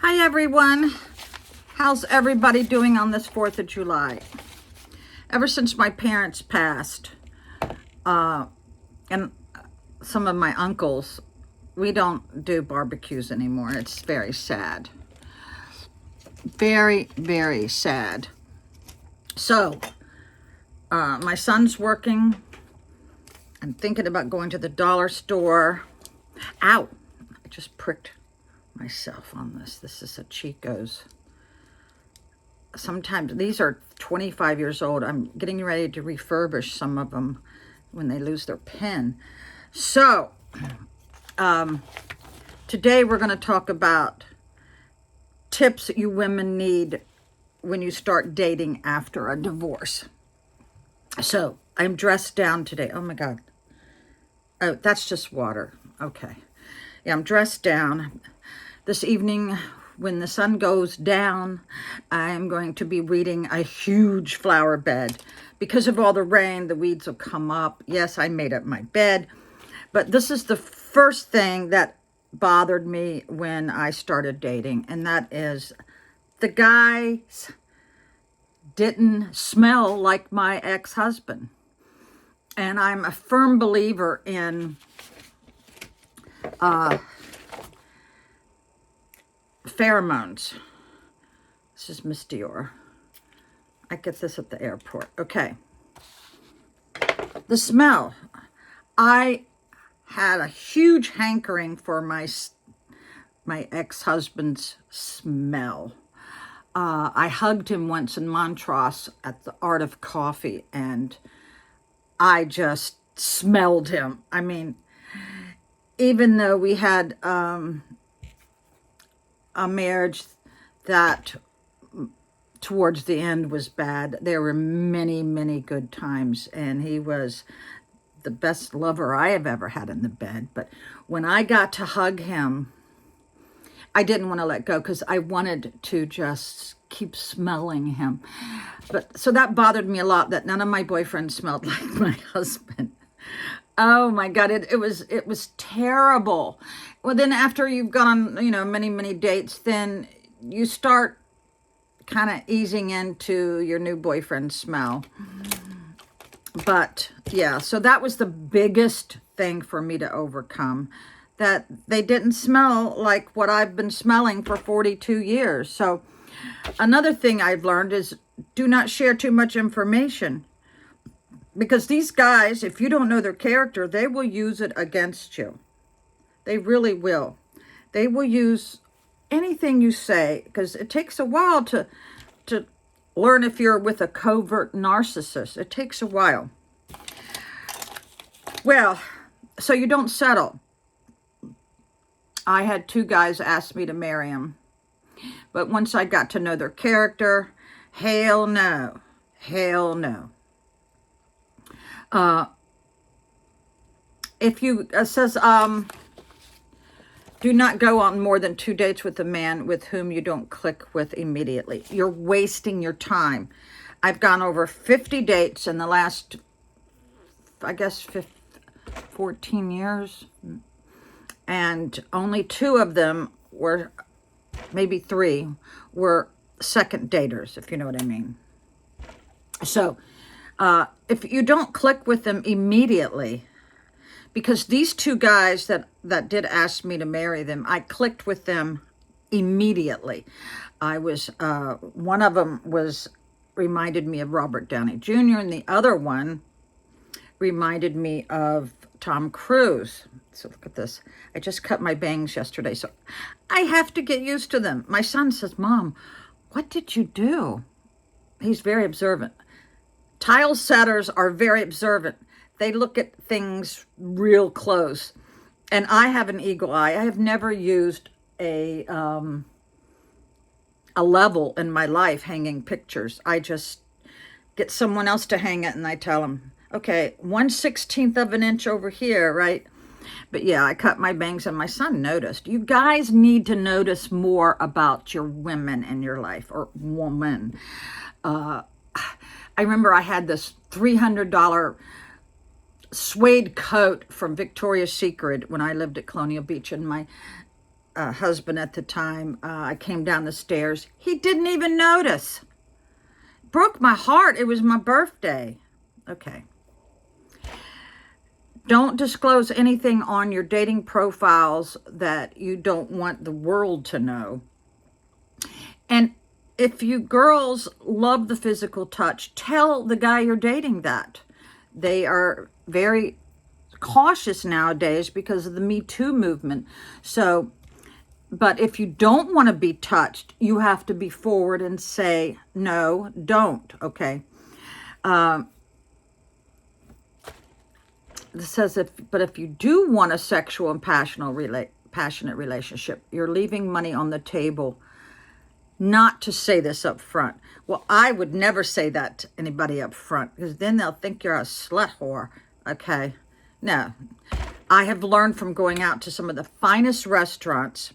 Hi everyone. How's everybody doing on this 4th of July? Ever since my parents passed, and some of my uncles, we don't do barbecues anymore. It's very sad. Very, very sad. So, my son's working. I'm thinking about going to the dollar store. Ow! I just pricked myself on this. This is a Chico's. Sometimes these are 25 years old. I'm getting ready to refurbish some of them when they lose their pen. So, today we're going to talk about tips that you women need when you start dating after a divorce. So, I'm dressed down today. Oh my God. Oh, that's just water. Okay. Yeah, I'm dressed down. This evening, when the sun goes down, I'm going to be weeding a huge flower bed. Because of all the rain, the weeds will come up. Yes, I made up my bed. But this is the first thing that bothered me when I started dating. And that is the guys didn't smell like my ex-husband. And I'm a firm believer in Pheromones. This is Miss Dior. I get this at the airport. Okay. The smell. I had a huge hankering for my ex-husband's smell. I hugged him once in Montrose at the Art of Coffee, and I just smelled him. I mean, even though we had a marriage that towards the end was bad, there were many, many good times, and he was the best lover I have ever had in the bed. But when I got to hug him, I didn't want to let go because I wanted to just keep smelling him. But so that bothered me a lot, that none of my boyfriends smelled like my husband. Oh my God, it was terrible. Well, then after you've gone on, many, many dates, then you start kind of easing into your new boyfriend's smell. But yeah, so that was the biggest thing for me to overcome, that they didn't smell like what I've been smelling for 42 years. So another thing I've learned is do not share too much information. Because these guys, if you don't know their character, they will use it against you. They really will. They will use anything you say, because it takes a while to learn if you're with a covert narcissist. It takes a while. Well, so you don't settle. I had 2 guys ask me to marry them. But once I got to know their character, hell no. Hell no. If you says do not go on more than 2 dates with a man with whom you don't click with immediately. You're wasting your time. I've gone over 50 dates in the last, I guess, 14 years, and only 2 of them were, maybe 3 were second daters, if you know what I mean. So if you don't click with them immediately, because these 2 guys that did ask me to marry them, I clicked with them immediately. I was, one of them reminded me of Robert Downey Jr., and the other one reminded me of Tom Cruise. So look at this. I just cut my bangs yesterday, so I have to get used to them. My son says, Mom, what did you do? He's very observant. Tile setters are very observant. They look at things real close. And I have an eagle eye. I have never used a level in my life hanging pictures. I just get someone else to hang it, and I tell them, okay, 1/16 of an inch over here, right? But yeah, I cut my bangs, and my son noticed. You guys need to notice more about your women in your life, or woman. I remember I had this $300 suede coat from Victoria's Secret when I lived at Colonial Beach, and my husband at the time. I came down the stairs. He didn't even notice. Broke my heart. It was my birthday. Okay. Don't disclose anything on your dating profiles that you don't want the world to know. And if you girls love the physical touch, tell the guy you're dating that. They are very cautious nowadays because of the Me Too movement. So, but if you don't want to be touched, you have to be forward and say, no, don't, okay? This says, but if you do want a sexual and passionate relationship, you're leaving money on the table not to say this up front. Well, I would never say that to anybody up front because then they'll think you're a slut whore, okay? No. I have learned from going out to some of the finest restaurants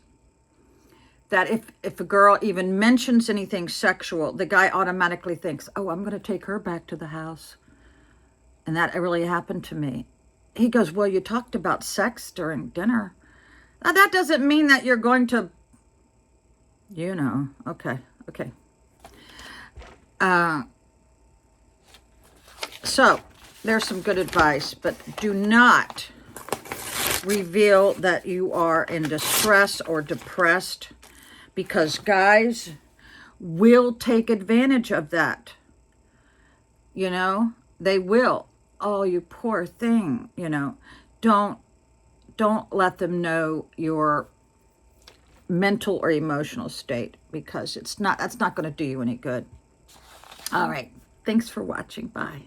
that if a girl even mentions anything sexual, the guy automatically thinks, oh, I'm going to take her back to the house. And that really happened to me. He goes, well, you talked about sex during dinner. Now, that doesn't mean that you're going to, okay. So, there's some good advice, but do not reveal that you are in distress or depressed because guys will take advantage of that. They will. Oh, you poor thing, don't let them know your mental or emotional state because that's not going to do you any good. All right. Thanks for watching. Bye.